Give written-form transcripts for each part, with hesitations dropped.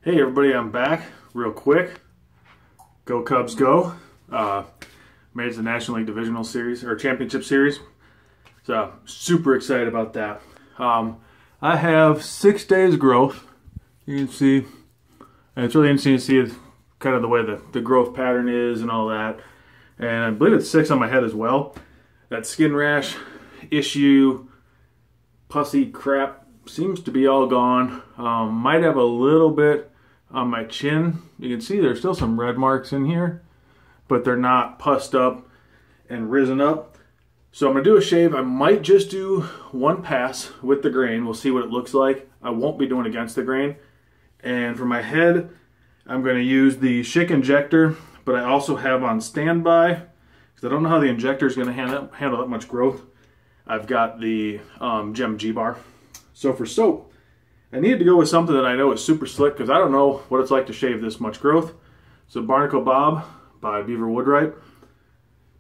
Hey everybody, I'm back real quick. Go Cubs go. Made it to the National League Divisional Series or Championship Series. So super excited about that. I have 6 days growth. You can see, and it's really interesting to see kind of the way the growth pattern is and all that. And I believe it's 6 on my head as well. That skin rash issue, pussy crap seems to be all gone. Might have a little bit on my chin. You can see there's still some red marks in here, but they're not pussed up and risen up. So I'm gonna do a shave. I might just do one pass with the grain. We'll see what it looks like. I won't be doing against the grain. And for my head, I'm gonna use the Schick injector, but I also have on standby, because I don't know how the injector is gonna handle that much growth. I've got the Gem G-Bar. So for soap, I needed to go with something that I know is super slick, because I don't know what it's like to shave this much growth. So Barnacle Bob by Beaver Woodwright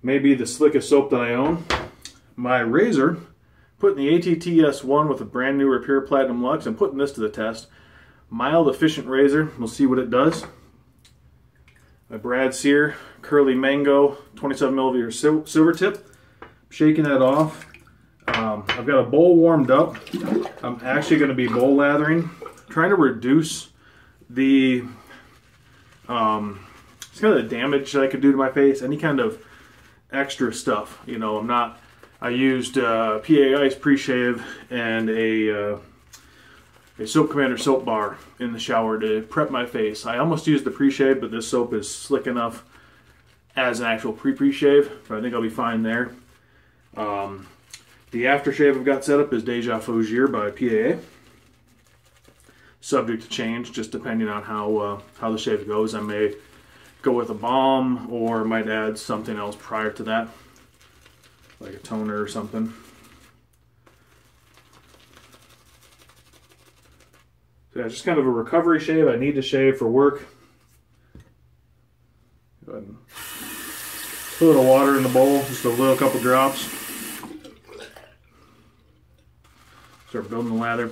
may be the slickest soap that I own. My razor, putting the ATT S1 with a brand new Repair Platinum Luxe. I'm putting this to the test. Mild, efficient razor. We'll see what it does. My Brad Sear Curly Mango 27mm silver tip. Shaking that off. I've got a bowl warmed up. I'm actually going to be bowl lathering, trying to reduce the kind of the damage that I could do to my face. Any kind of extra stuff, you know. I used PA Ice pre-shave and a Soap Commander soap bar in the shower to prep my face. I almost used the pre-shave, but this soap is slick enough as an actual pre-shave, so I think I'll be fine there. The aftershave I've got set up is Deja Fougere by PAA. Subject to change, just depending on how the shave goes. I may go with a balm or might add something else prior to that, like a toner or something. So yeah, just kind of a recovery shave. I need to shave for work. Go ahead and put a little water in the bowl, just a little couple drops. Start building the lather.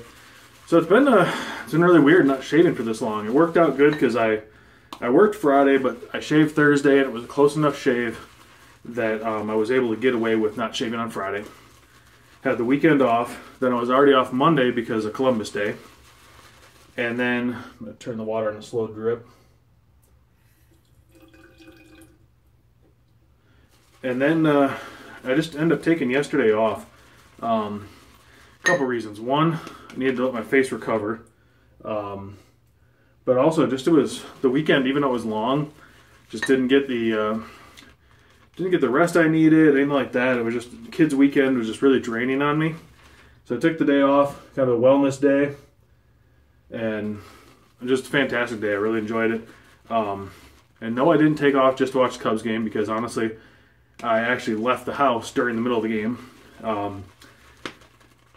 So it's been really weird not shaving for this long. It worked out good because I worked Friday, but I shaved Thursday, and it was a close enough shave that I was able to get away with not shaving on Friday. Had the weekend off. Then I was already off Monday because of Columbus Day. And then I'm going to turn the water on a slow drip. And then I just ended up taking yesterday off. Couple reasons. One, I needed to let my face recover, but also just it was the weekend. Even though it was long, just didn't get the rest I needed, anything like that. It was just kids' weekend was just really draining on me. So I took the day off, kind of a wellness day, and just a fantastic day. I really enjoyed it. And no, I didn't take off just to watch the Cubs game, because honestly, I actually left the house during the middle of the game.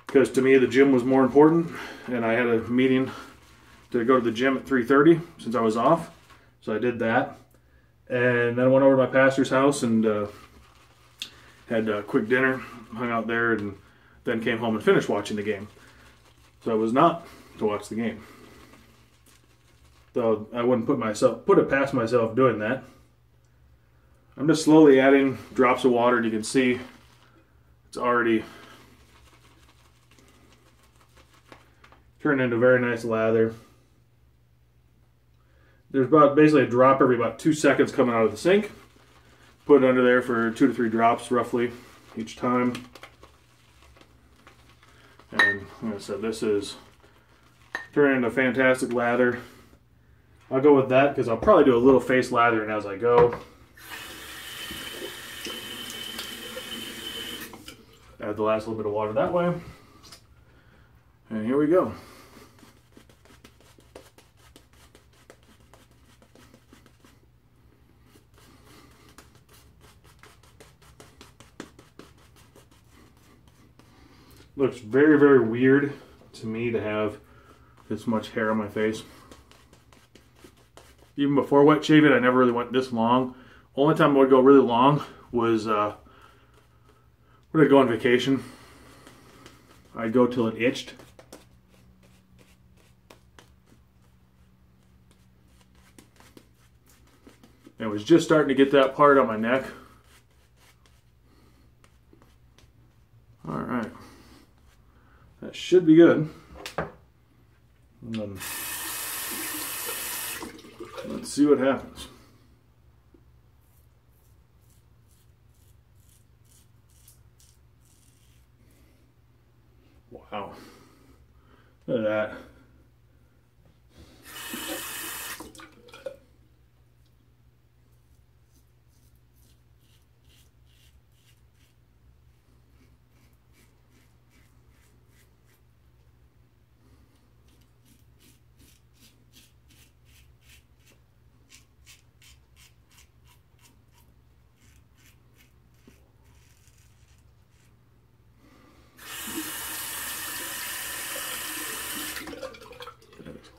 Because to me the gym was more important, and I had a meeting to go to the gym at 3:30 since I was off, so I did that. And then I went over to my pastor's house and had a quick dinner, hung out there, and then came home and finished watching the game. So I was not to watch the game, though I wouldn't put it past myself doing that. I'm just slowly adding drops of water, and you can see it's already turned into very nice lather. There's basically a drop every about 2 seconds coming out of the sink. Put it under there for 2 to 3 drops roughly each time. And like I said, this is turning into fantastic lather. I'll go with that because I'll probably do a little face lathering as I go. Add the last little bit of water that way. And here we go. Looks very, very weird to me to have this much hair on my face. Even before wet shaving, I never really went this long. Only time I would go really long was when I'd go on vacation. I'd go till it itched. and was just starting to get that part on my neck. All right, that should be good. And then let's see what happens. Wow, look at that.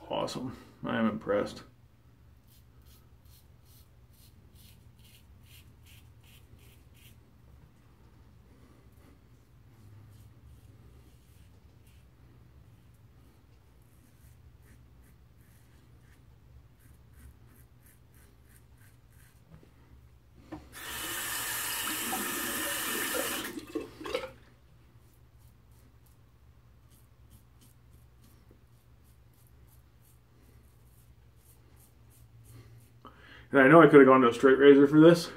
Awesome. I am impressed. And I know I could have gone to a straight razor for this.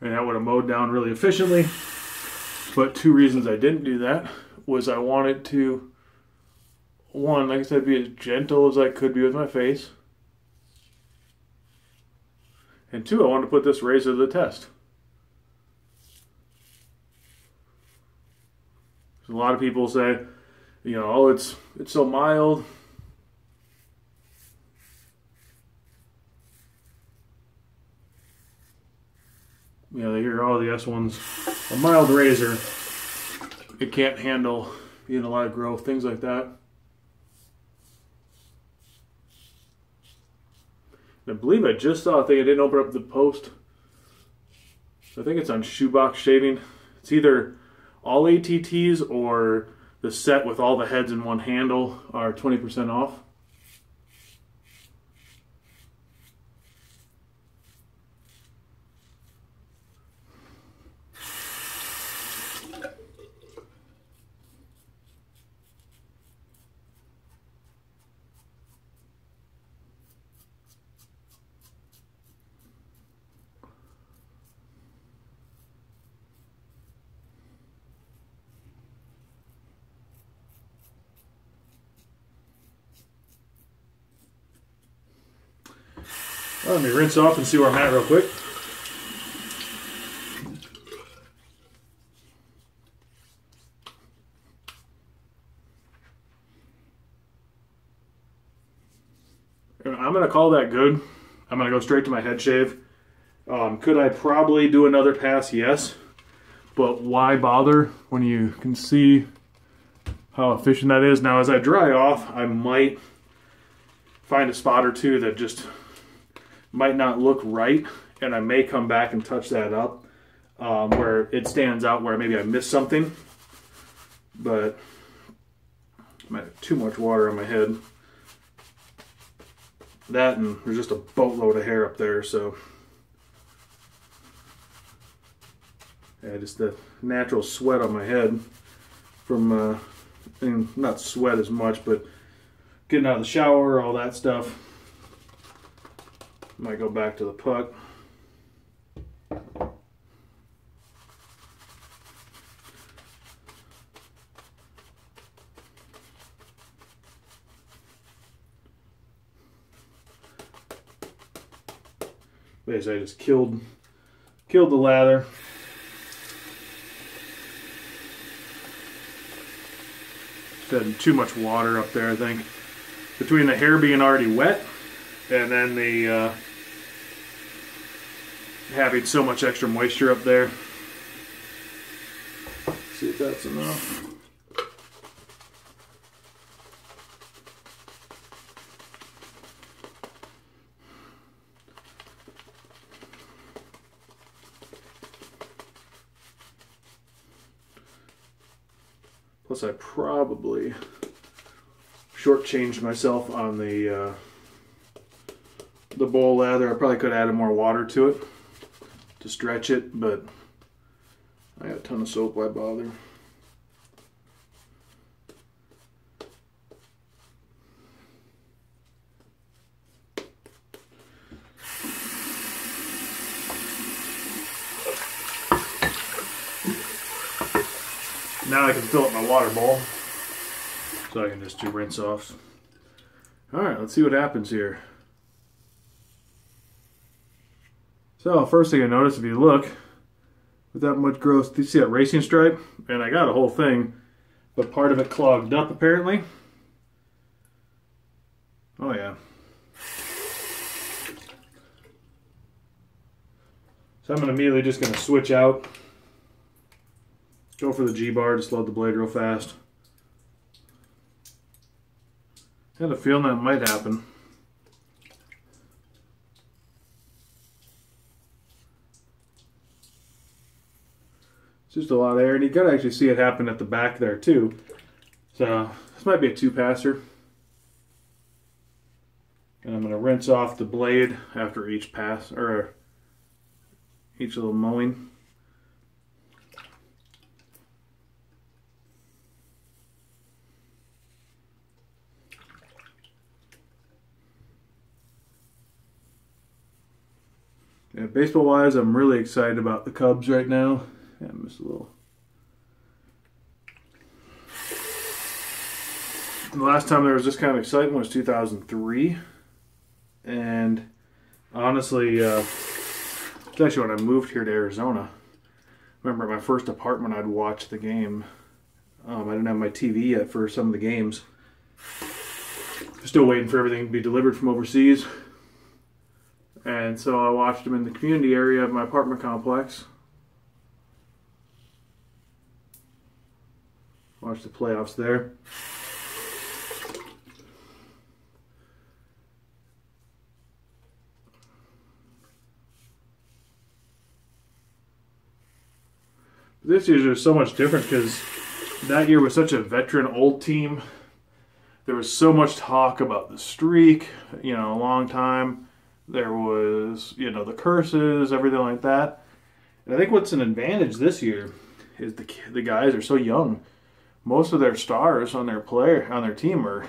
And that would have mowed down really efficiently. But two reasons I didn't do that was I wanted to, one, like I said, be as gentle as I could be with my face. And two, I wanted to put this razor to the test. A lot of people say, you know, oh, it's so mild. You know, they hear, oh, the S1's a mild razor. It can't handle, you know, a lot of growth, things like that. And I believe I just saw a thing. I didn't open up the post. I think it's on shoebox shaving. It's either all ATTs or the set with all the heads in one handle are 20% off. Let me rinse off and see where I'm at real quick. I'm going to call that good. I'm going to go straight to my head shave. Could I probably do another pass? Yes. But why bother when you can see how efficient that is? Now, as I dry off, I might find a spot or two that just might not look right, and I may come back and touch that up where it stands out, where maybe I missed something. But I might have too much water on my head. That, and there's just a boatload of hair up there, so yeah, just the natural sweat on my head from and not sweat as much, but getting out of the shower, all that stuff. Might go back to the puck. Basically, I just killed the lather. Had too much water up there, I think. Between the hair being already wet and then the having so much extra moisture up there. Let's see if that's enough. Plus I probably shortchanged myself on the bowl lather. I probably could have added more water to it to stretch it, but I got a ton of soap, why bother? Now I can fill up my water bowl so I can just do rinse offs. Alright, let's see what happens here. So first thing I notice, if you look, with that much growth, do you see that racing stripe? And I got a whole thing, but part of it clogged up apparently. Oh yeah. So I'm immediately just going to switch out. Go for the G-bar, just load the blade real fast. I had a feeling that might happen. It's just a lot of air, and you gotta actually see it happen at the back there too. So this might be a two-passer. And I'm gonna rinse off the blade after each pass, or each little mowing. Yeah, baseball-wise, I'm really excited about the Cubs right now. Yeah, I missed a little. The last time there was this kind of excitement was 2003. And honestly, it's actually when I moved here to Arizona. I remember at my first apartment, I'd watch the game. I didn't have my TV yet for some of the games. Still waiting for everything to be delivered from overseas. And so I watched them in the community area of my apartment complex. Watched the playoffs there. This year is so much different because that year was such a veteran old team. There was so much talk about the streak, you know, a long time. There was, you know, the curses, everything like that. And I think what's an advantage this year is the guys are so young. Most of their stars on their team are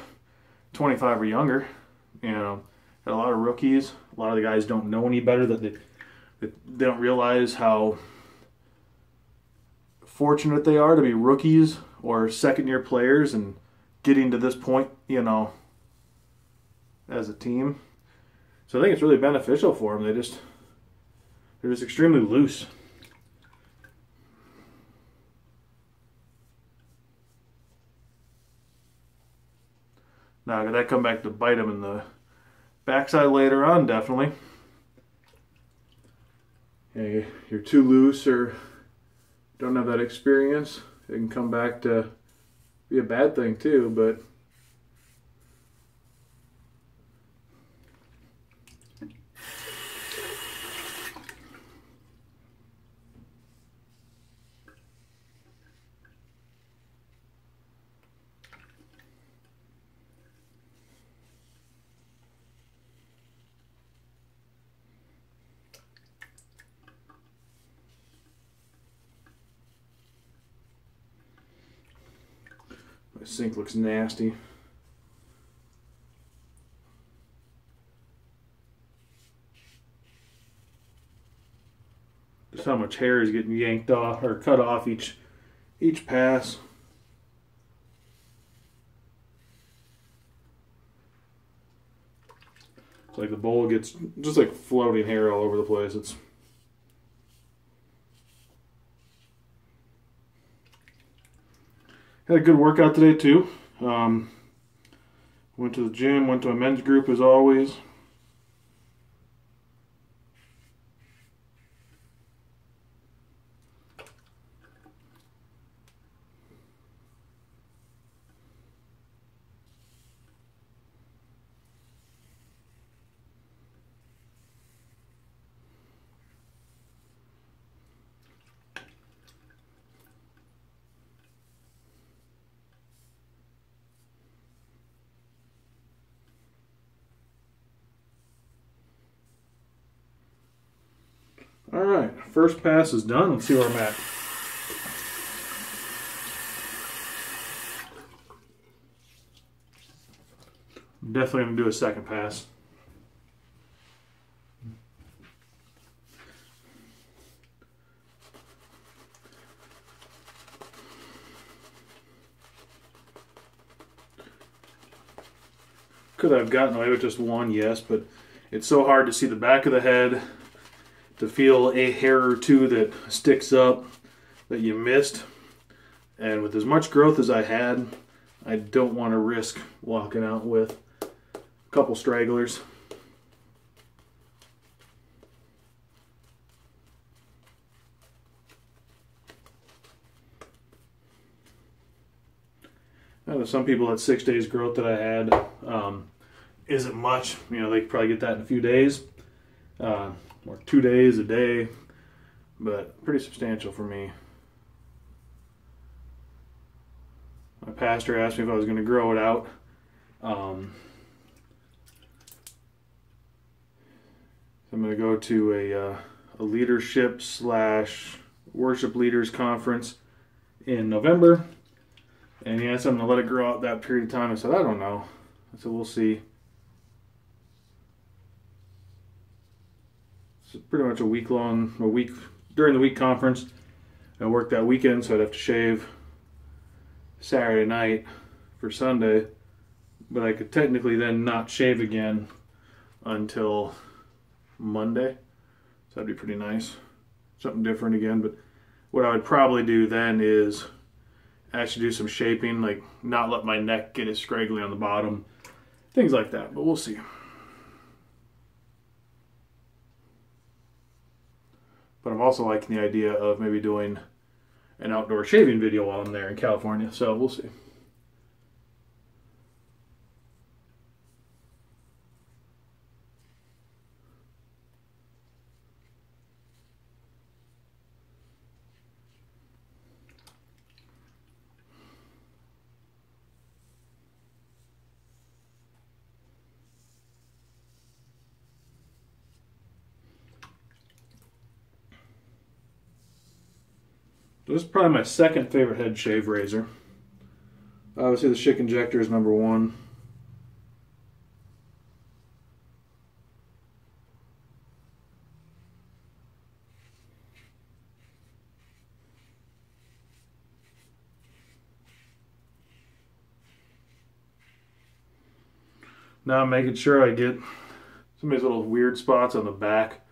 25 or younger. You know, got a lot of rookies. A lot of the guys don't know any better. That they don't realize how fortunate they are to be rookies or second-year players and getting to this point, you know, as a team. So I think it's really beneficial for them. They're just extremely loose. Now, could that come back to bite them in the backside later on? Definitely. Yeah, you're too loose or don't have that experience, it can come back to be a bad thing too, but my sink looks nasty. Just how much hair is getting yanked off or cut off each pass. It's like the bowl gets just like floating hair all over the place. It's had a good workout today too. Went to the gym, went to a men's group as always. All right, first pass is done. Let's see where I'm at. I'm definitely going to do a second pass. Could I have gotten away with just one? Yes, but it's so hard to see the back of the head, to feel a hair or two that sticks up that you missed. And with as much growth as I had, I don't want to risk walking out with a couple stragglers. Now, some people at 6 days growth that I had isn't much. You know, they could probably get that in a few days, or 2 days, a day, but pretty substantial for me. My pastor asked me if I was going to grow it out. I'm going to go to a leadership / worship leaders conference in November. And he asked me to let it grow out that period of time. I said, I don't know. I said, we'll see. It's pretty much a week during the week conference. I worked that weekend, so I'd have to shave Saturday night for Sunday. But I could technically then not shave again until Monday. So that'd be pretty nice. Something different again. But what I would probably do then is actually do some shaping, like not let my neck get as scraggly on the bottom, things like that, but we'll see. But I'm also liking the idea of maybe doing an outdoor shaving video while I'm there in California, so we'll see. This is probably my second favorite head shave razor. Obviously the Schick Injector is number one. Now I'm making sure I get some of these little weird spots on the back,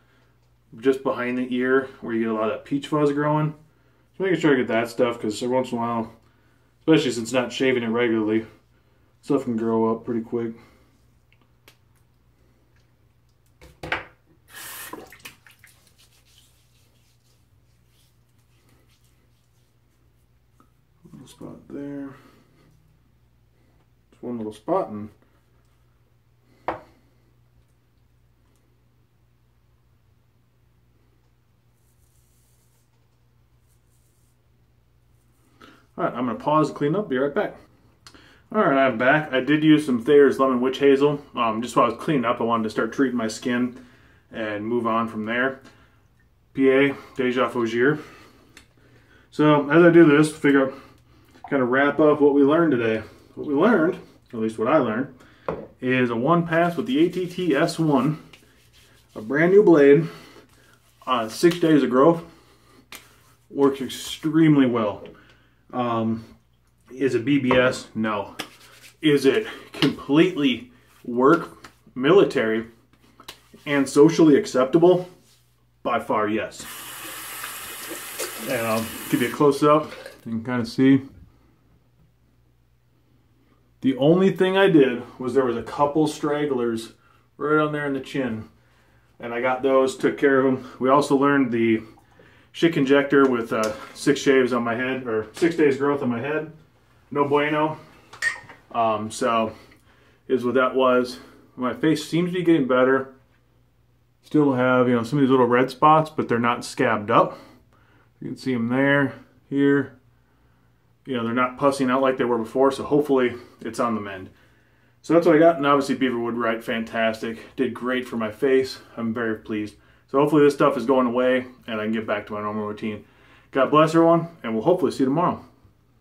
just behind the ear, where you get a lot of that peach fuzz growing. So making sure I get that stuff, because every once in a while, especially since not shaving it regularly, stuff can grow up pretty quick. Little spot there. Just one little spot, and alright, I'm going to pause and clean up, be right back. Alright, I'm back. I did use some Thayer's Lemon Witch Hazel. Just while I was cleaning up, I wanted to start treating my skin and move on from there. PA, Deja Fougere. So, as I do this, figure out, kind of wrap up what we learned today. What we learned, at least what I learned, is a one pass with the ATT S1, a brand new blade, 6 days of growth. Works extremely well. Is it BBS? No. Is it completely work, military, and socially acceptable? By far, yes. And I'll give you a close-up. You can kind of see. The only thing I did was there was a couple stragglers right on there in the chin. And I got those, took care of them. We also learned the Schick Injector with 6 shaves on my head, or 6 days growth on my head. No bueno. So, is what that was. My face seems to be getting better. Still have, you know, some of these little red spots, but they're not scabbed up. You can see them there, here. You know, they're not pussing out like they were before, so hopefully it's on the mend. So that's what I got, and obviously Beaverwood Right, fantastic. Did great for my face. I'm very pleased. So hopefully this stuff is going away and I can get back to my normal routine. God bless everyone, and we'll hopefully see you tomorrow.